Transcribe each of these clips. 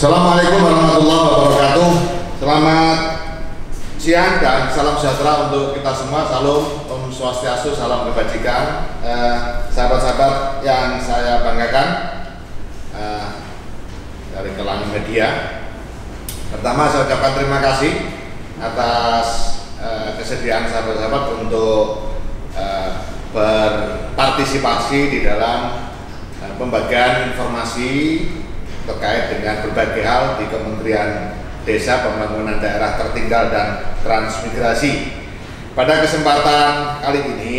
Assalamualaikum warahmatullahi wabarakatuh. Selamat siang dan salam sejahtera untuk kita semua. Salam Om Swastiastu, salam kebajikan. Sahabat-sahabat yang saya banggakan dari kalangan media. Pertama, saya ucapkan terima kasih atas kesediaan sahabat-sahabat untuk berpartisipasi di dalam pembagian informasi terkait dengan berbagai hal di Kementerian Desa, Pembangunan Daerah Tertinggal dan Transmigrasi. Pada kesempatan kali ini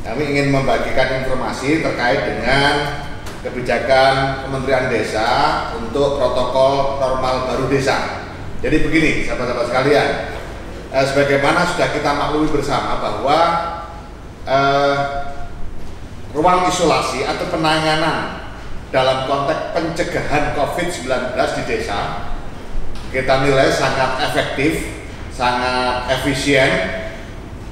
kami ingin membagikan informasi terkait dengan kebijakan Kementerian Desa untuk protokol normal baru desa. Jadi begini sahabat-sahabat sekalian, sebagaimana sudah kita maklumi bersama bahwa ruang isolasi atau penanganan dalam konteks pencegahan COVID-19 di desa kita nilai sangat efektif, sangat efisien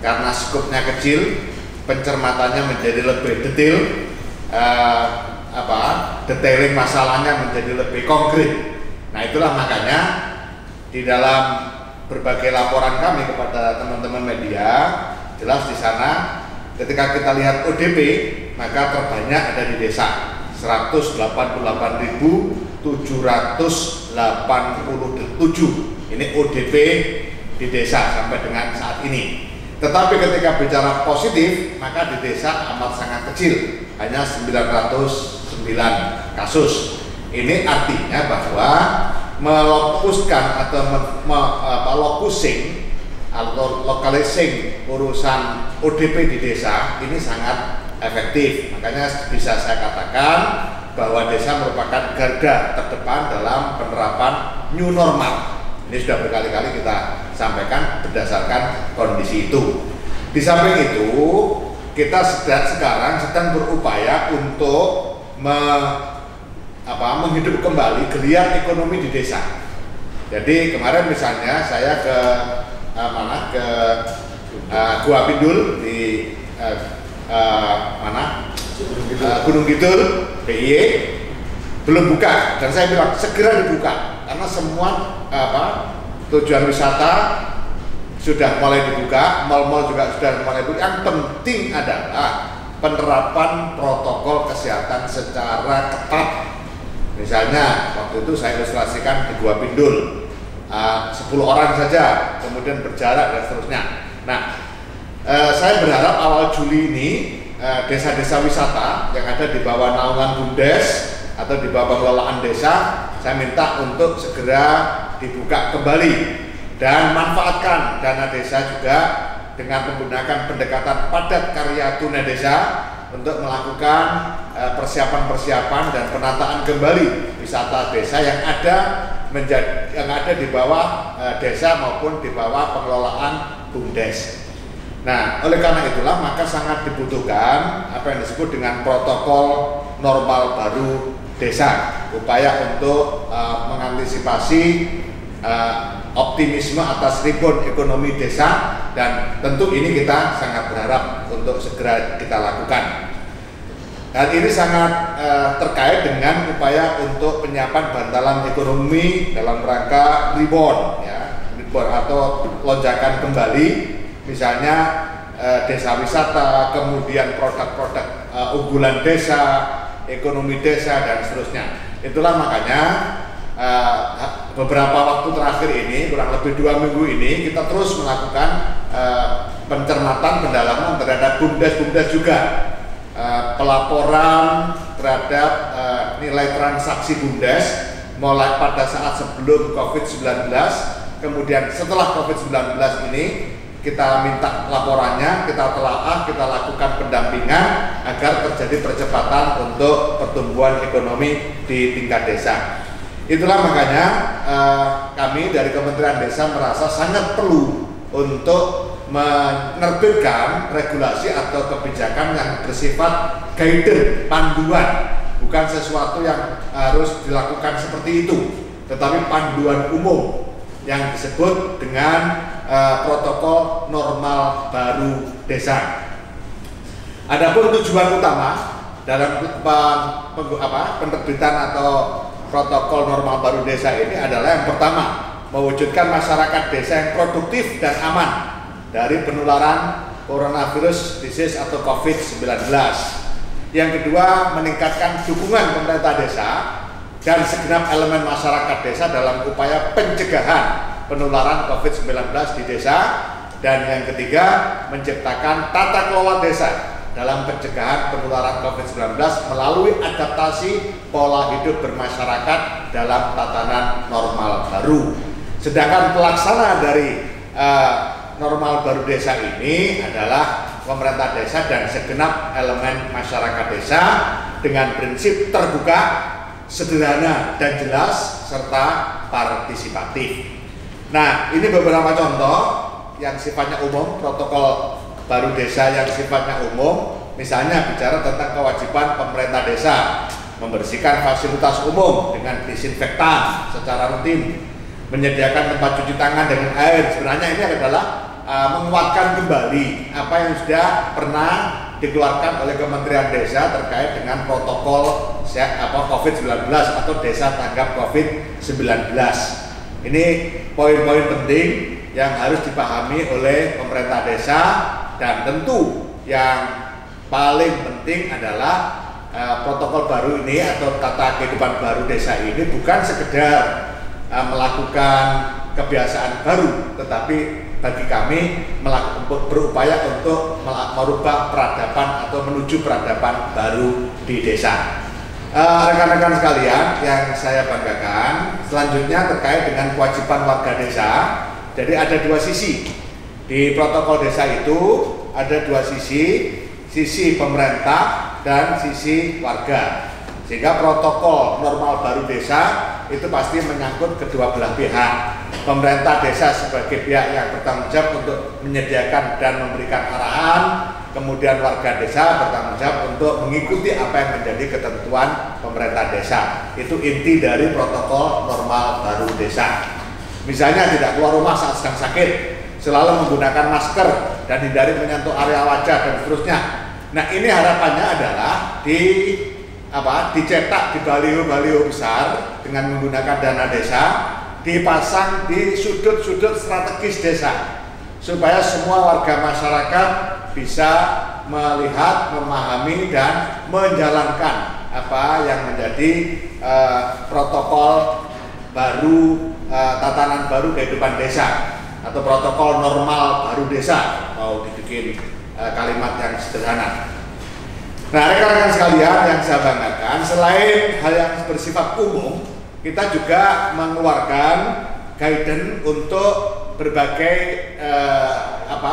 karena skupnya kecil, pencermatannya menjadi lebih detail, detailing masalahnya menjadi lebih konkret. Nah, itulah makanya di dalam berbagai laporan kami kepada teman-teman media, jelas di sana ketika kita lihat ODP maka terbanyak ada di desa. 188.787 ini ODP di desa sampai dengan saat ini. Tetapi ketika bicara positif maka di desa amat sangat kecil, hanya 909 kasus. Ini artinya bahwa melopuskan atau lokalising urusan ODP di desa ini sangat efektif. Makanya bisa saya katakan bahwa desa merupakan garda terdepan dalam penerapan new normal. Ini sudah berkali-kali kita sampaikan berdasarkan kondisi itu. Di samping itu, kita sekarang sedang berupaya untuk menghidup kembali geliat ekonomi di desa. Jadi kemarin misalnya saya ke Gua Pindul di Gunung Kidul, DIY belum buka, dan saya bilang segera dibuka karena semua tujuan wisata sudah mulai dibuka, mal-mal juga sudah mulai dibuka. Yang penting adalah penerapan protokol kesehatan secara ketat. Misalnya waktu itu saya ilustrasikan di Gua Pindul 10 orang saja, kemudian berjarak dan seterusnya. Nah, saya berharap awal Juli ini desa-desa wisata yang ada di bawah naungan BUMDes atau di bawah pengelolaan desa, saya minta untuk segera dibuka kembali dan manfaatkan dana desa juga dengan menggunakan pendekatan padat karya tunai desa untuk melakukan persiapan-persiapan dan penataan kembali wisata desa yang ada di bawah desa maupun di bawah pengelolaan BUMDes. Nah, oleh karena itulah maka sangat dibutuhkan apa yang disebut dengan protokol normal baru desa, upaya untuk mengantisipasi optimisme atas rebound ekonomi desa, dan tentu ini kita sangat berharap untuk segera kita lakukan. Dan ini sangat terkait dengan upaya untuk penyiapan bantalan ekonomi dalam rangka rebound, rebound atau lonjakan kembali. Misalnya desa wisata, kemudian produk-produk unggulan desa, ekonomi desa dan seterusnya. Itulah makanya beberapa waktu terakhir ini, kurang lebih 2 minggu ini, kita terus melakukan pencermatan pendalaman terhadap BUMDes juga, pelaporan terhadap nilai transaksi BUMDes mulai pada saat sebelum COVID-19, kemudian setelah COVID-19 ini kita minta laporannya, kita telaah, kita lakukan pendampingan agar terjadi percepatan untuk pertumbuhan ekonomi di tingkat desa. Itulah makanya kami dari Kementerian Desa merasa sangat perlu untuk menerbitkan regulasi atau kebijakan yang bersifat guidance, panduan, bukan sesuatu yang harus dilakukan seperti itu, tetapi panduan umum yang disebut dengan protokol normal baru desa. Adapun tujuan utama dalam penerbitan atau protokol normal baru desa ini adalah yang pertama, mewujudkan masyarakat desa yang produktif dan aman dari penularan coronavirus disease atau COVID-19. Yang kedua, meningkatkan dukungan pemerintah desa dan segenap elemen masyarakat desa dalam upaya pencegahan penularan COVID-19 di desa. Dan yang ketiga, menciptakan tata kelola desa dalam pencegahan penularan COVID-19 melalui adaptasi pola hidup bermasyarakat dalam tatanan normal baru. Sedangkan pelaksana dari normal baru desa ini adalah pemerintah desa dan segenap elemen masyarakat desa dengan prinsip terbuka, sederhana dan jelas, serta partisipatif. Nah, ini beberapa contoh yang sifatnya umum, protokol baru desa yang sifatnya umum. Misalnya bicara tentang kewajiban pemerintah desa membersihkan fasilitas umum dengan disinfektan secara rutin, menyediakan tempat cuci tangan dengan air. Sebenarnya ini adalah menguatkan kembali apa yang sudah pernah dikeluarkan oleh Kementerian Desa terkait dengan protokol COVID-19 atau desa tanggap COVID-19. Ini poin-poin penting yang harus dipahami oleh pemerintah desa, dan tentu yang paling penting adalah protokol baru ini atau tata kehidupan baru desa ini bukan sekedar melakukan kebiasaan baru, tetapi bagi kami berupaya untuk merubah peradaban atau menuju peradaban baru di desa. Rekan-rekan sekalian yang saya banggakan, selanjutnya terkait dengan kewajiban warga desa. Jadi ada dua sisi di protokol desa itu, ada dua sisi pemerintah dan sisi warga. Sehingga protokol normal baru desa itu pasti menyangkut kedua belah pihak. Pemerintah desa sebagai pihak yang bertanggung jawab untuk menyediakan dan memberikan arahan, kemudian warga desa bertanggung jawab untuk mengikuti apa yang menjadi ketentuan pemerintah desa. Itu inti dari protokol normal baru desa. Misalnya tidak keluar rumah saat sedang sakit, selalu menggunakan masker dan hindari menyentuh area wajah dan seterusnya. Nah, ini harapannya adalah dicetak di baliho-baliho besar dengan menggunakan dana desa, dipasang di sudut-sudut strategis desa supaya semua warga masyarakat bisa melihat, memahami dan menjalankan apa yang menjadi protokol baru, tatanan baru kehidupan desa atau protokol normal baru desa, mau dibikin kalimat yang sederhana. Nah, rekan-rekan sekalian yang saya banggakan, selain hal yang bersifat umum, kita juga mengeluarkan guidance untuk berbagai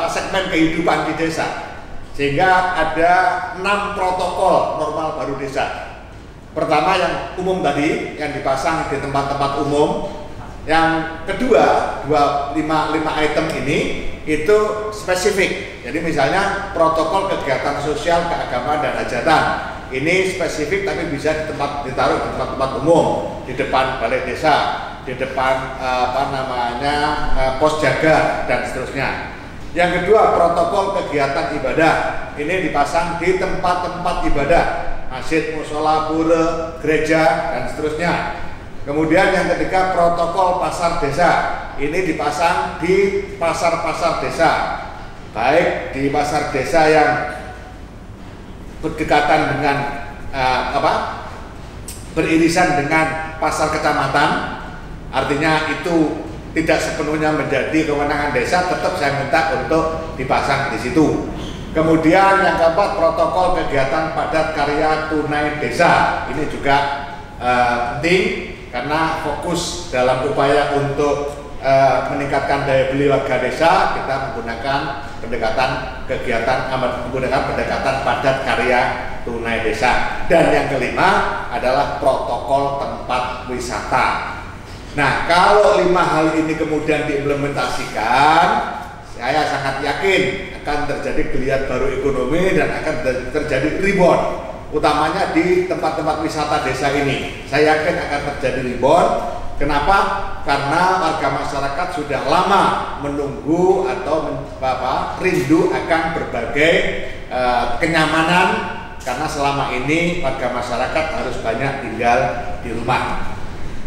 segmen kehidupan di desa. Sehingga ada 6 protokol normal baru desa. Pertama yang umum tadi, yang dipasang di tempat-tempat umum. Yang kedua, 5 item ini itu spesifik. Jadi misalnya protokol kegiatan sosial, keagamaan dan hajatan. Ini spesifik tapi bisa ditaruh di tempat-tempat umum, di depan balai desa, di depan pos jaga dan seterusnya. Yang kedua, protokol kegiatan ibadah. Ini dipasang di tempat-tempat ibadah, masjid, mushola, pura, gereja dan seterusnya. Kemudian yang ketiga, protokol pasar desa. Ini dipasang di pasar-pasar desa, baik di pasar desa yang berdekatan dengan beririsan dengan pasar kecamatan. Artinya itu tidak sepenuhnya menjadi kewenangan desa, tetap saya minta untuk dipasang di situ. Kemudian yang keempat, protokol kegiatan padat karya tunai desa. Ini juga penting karena fokus dalam upaya untuk meningkatkan daya beli warga desa, kita menggunakan pendekatan padat karya tunai desa. Dan yang kelima adalah protokol tempat wisata. Nah, kalau 5 hal ini kemudian diimplementasikan, saya sangat yakin akan terjadi geliat baru ekonomi dan akan terjadi rebound, utamanya di tempat-tempat wisata desa ini. Saya yakin akan terjadi rebound. Kenapa? Karena warga masyarakat sudah lama menunggu atau rindu akan berbagai kenyamanan, karena selama ini warga masyarakat harus banyak tinggal di rumah.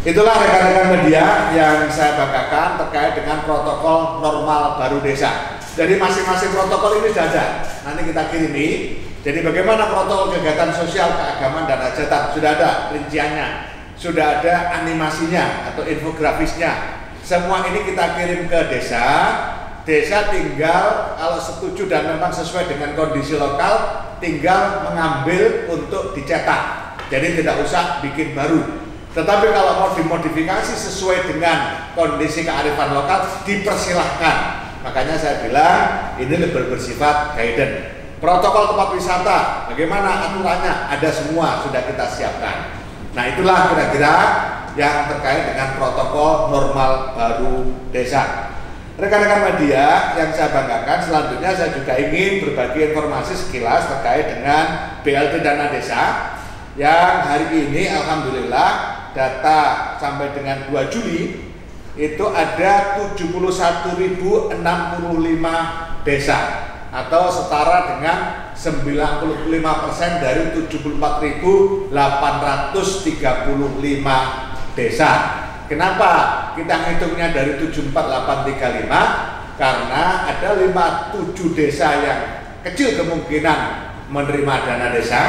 Itulah rekan-rekan media yang saya banggakan terkait dengan protokol normal baru desa. Jadi masing-masing protokol ini sudah ada, nanti kita kirimi. Jadi bagaimana protokol kegiatan sosial, keagamaan dan hajatan, sudah ada rinciannya, sudah ada animasinya atau infografisnya. Semua ini kita kirim ke desa. Desa tinggal kalau setuju dan memang sesuai dengan kondisi lokal, tinggal mengambil untuk dicetak. Jadi tidak usah bikin baru. Tetapi kalau mau dimodifikasi sesuai dengan kondisi kearifan lokal, dipersilahkan. Makanya saya bilang ini lebih bersifat guidance. Protokol tempat wisata, bagaimana aturannya? Ada semua, sudah kita siapkan. Nah itulah kira-kira yang terkait dengan protokol normal baru desa. Rekan-rekan media yang saya banggakan, selanjutnya saya juga ingin berbagi informasi sekilas terkait dengan BLT Dana Desa yang hari ini alhamdulillah data sampai dengan 2 Juli itu ada 71.065 desa atau setara dengan 95% dari 74.835 desa. Kenapa kita ngitungnya dari 74.835? Karena ada 57 desa yang kecil kemungkinan menerima dana desa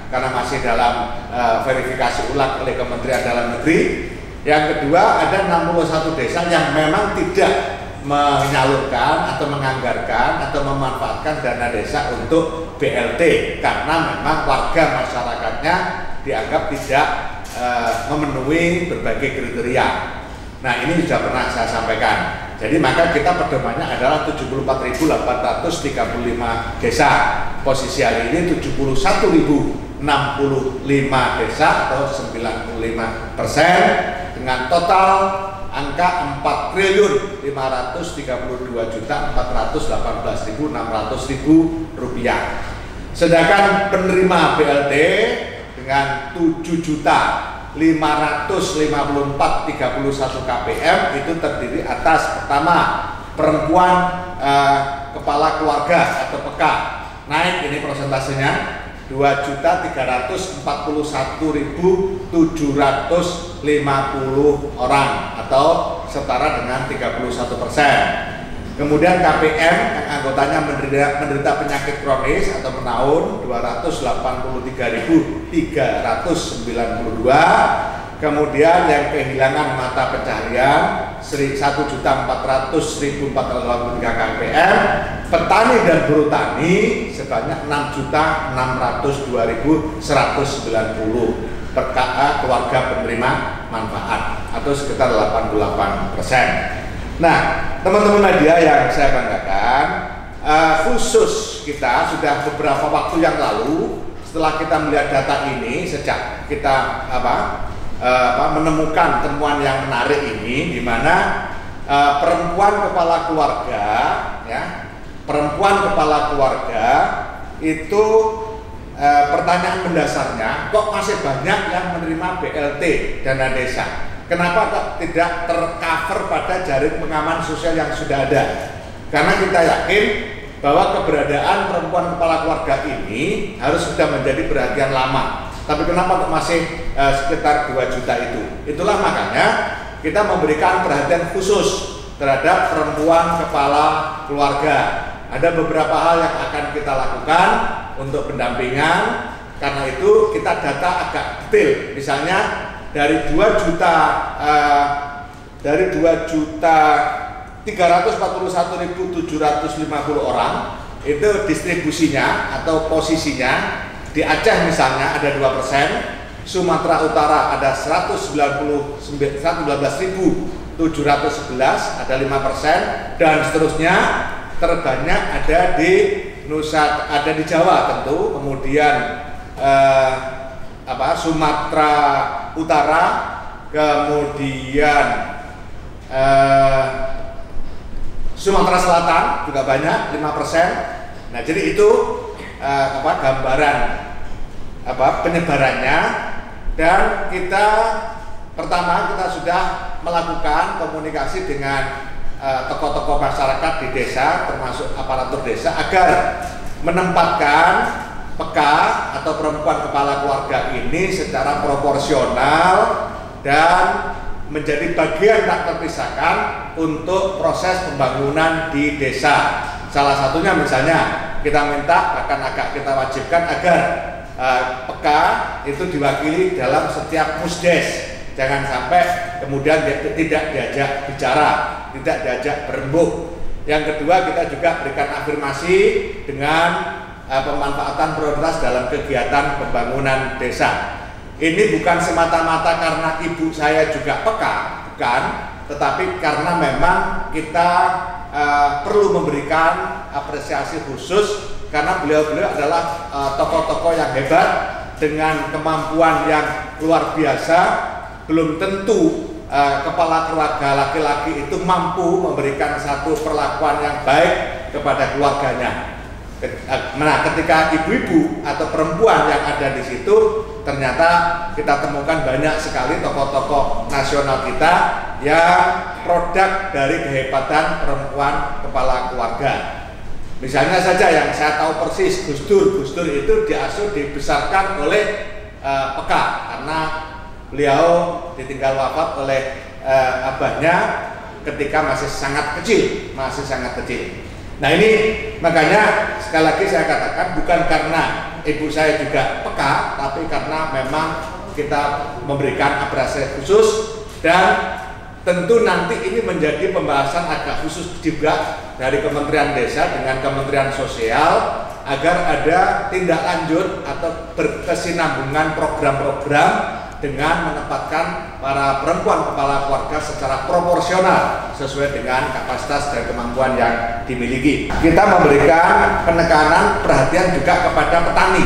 karena masih dalam verifikasi ulang oleh Kementerian Dalam Negeri. Yang kedua, ada 61 desa yang memang tidak menyalurkan atau menganggarkan atau memanfaatkan dana desa untuk BLT karena memang warga masyarakatnya dianggap tidak memenuhi berbagai kriteria. Nah ini sudah pernah saya sampaikan. Jadi maka kita pedomannya adalah 74.835 desa. Posisi hari ini 71.065 desa atau 95% dengan total angka 4.532.418.600 rupiah. Sedangkan penerima BLT dengan 7.554.31 kpm itu terdiri atas pertama perempuan kepala keluarga atau PK naik ini persentasenya 2.341.750 orang atau setara dengan 31%. Kemudian KPM yang anggotanya menderita penyakit kronis atau menahun 283.392. Kemudian yang kehilangan mata pencaharian 1.400.483 KPM. Petani dan buruh tani sebanyak 6.602.190 per KA keluarga penerima manfaat atau sekitar 88%. Nah, teman-teman media yang saya banggakan, khusus kita sudah beberapa waktu yang lalu setelah kita melihat data ini, sejak kita menemukan temuan yang menarik ini, di mana perempuan kepala keluarga, ya, perempuan kepala keluarga itu pertanyaan mendasarnya, kok masih banyak yang menerima BLT dana desa? Kenapa tidak tercover pada jaring pengaman sosial yang sudah ada? Karena kita yakin bahwa keberadaan perempuan kepala keluarga ini harus sudah menjadi perhatian lama. Tapi kenapa kok masih sekitar 2 juta itu? Itulah makanya kita memberikan perhatian khusus terhadap perempuan kepala keluarga. Ada beberapa hal yang akan kita lakukan untuk pendampingan. Karena itu kita data agak detail. Misalnya dari 2.341.750 orang itu distribusinya atau posisinya di Aceh misalnya ada 2%, Sumatera Utara ada 119.711 ada 5% dan seterusnya. Terbanyak ada di ada di Jawa tentu, kemudian Sumatera Utara, kemudian Sumatera Selatan juga banyak 5%. Nah, jadi itu gambaran penyebarannya, dan kita pertama kita sudah melakukan komunikasi dengan tokoh-tokoh masyarakat di desa termasuk aparatur desa agar menempatkan PK atau perempuan kepala keluarga ini secara proporsional dan menjadi bagian tak terpisahkan untuk proses pembangunan di desa. Salah satunya misalnya kita minta, bahkan agak kita wajibkan agar peka itu diwakili dalam setiap musdes. Jangan sampai kemudian tidak diajak bicara, tidak diajak berembuk. Yang kedua, kita juga berikan afirmasi dengan pemanfaatan prioritas dalam kegiatan pembangunan desa. Ini bukan semata-mata karena ibu saya juga peka, bukan, tetapi karena memang kita perlu memberikan apresiasi khusus karena beliau-beliau adalah tokoh-tokoh yang hebat dengan kemampuan yang luar biasa. Belum tentu kepala keluarga laki-laki itu mampu memberikan satu perlakuan yang baik kepada keluarganya. Nah, ketika ibu-ibu atau perempuan yang ada di situ, ternyata kita temukan banyak sekali tokoh-tokoh nasional kita yang produk dari kehebatan perempuan kepala keluarga. Misalnya saja yang saya tahu persis, Gus Dur itu diasuh dibesarkan oleh PK karena beliau ditinggal wafat oleh abahnya ketika masih sangat kecil. Nah, ini makanya sekali lagi saya katakan bukan karena ibu saya juga peka, tapi karena memang kita memberikan apresiasi khusus dan tentu nanti ini menjadi pembahasan agak khusus juga dari Kementerian Desa dengan Kementerian Sosial agar ada tindak lanjut atau berkesinambungan program-program dengan menempatkan para perempuan kepala keluarga secara proporsional sesuai dengan kapasitas dan kemampuan yang dimiliki. Kita memberikan penekanan perhatian juga kepada petani.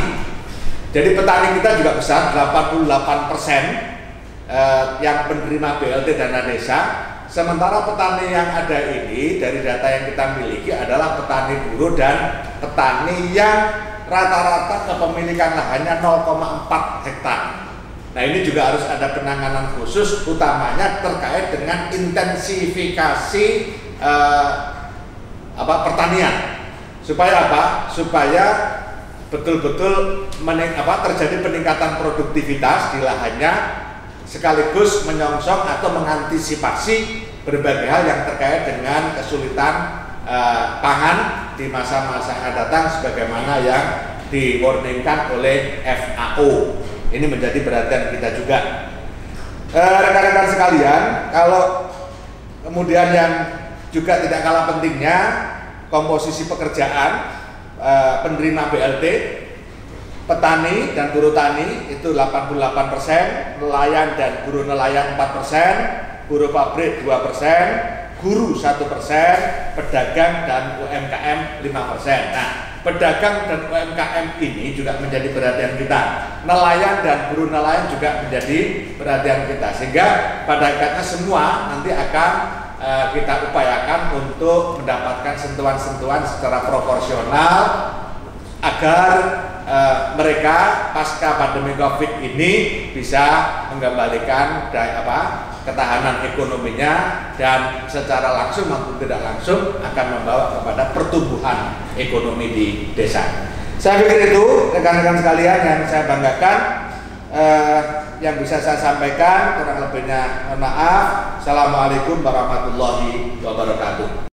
Jadi petani kita juga besar, 88% yang penerima BLT dana desa. Sementara petani yang ada ini dari data yang kita miliki adalah petani buruh dan petani yang rata-rata kepemilikan lahannya 0,4 hektar. Nah, ini juga harus ada penanganan khusus, utamanya terkait dengan intensifikasi pertanian. Supaya apa? Supaya betul-betul terjadi peningkatan produktivitas di lahannya, sekaligus menyongsong atau mengantisipasi berbagai hal yang terkait dengan kesulitan pangan di masa-masa yang akan datang, sebagaimana yang di-warningkan oleh FAO. Ini menjadi perhatian kita juga. Rekan-rekan sekalian, kalau kemudian yang juga tidak kalah pentingnya, komposisi pekerjaan penerima BLT, petani dan buruh tani itu 88%, nelayan dan buruh nelayan 4%, buruh pabrik 2%, guru 1%, pedagang dan UMKM 5%. Nah, pedagang dan UMKM ini juga menjadi perhatian kita. Nelayan dan buruh nelayan juga menjadi perhatian kita. Sehingga pada akhirnya semua nanti akan kita upayakan untuk mendapatkan sentuhan-sentuhan secara proporsional agar mereka pasca pandemi COVID ini bisa mengembalikan ketahanan ekonominya dan secara langsung maupun tidak langsung akan membawa kepada pertumbuhan ekonomi di desa. Saya pikir itu rekan-rekan sekalian yang saya banggakan, yang bisa saya sampaikan. Kurang lebihnya mohon maaf. Assalamualaikum warahmatullahi wabarakatuh.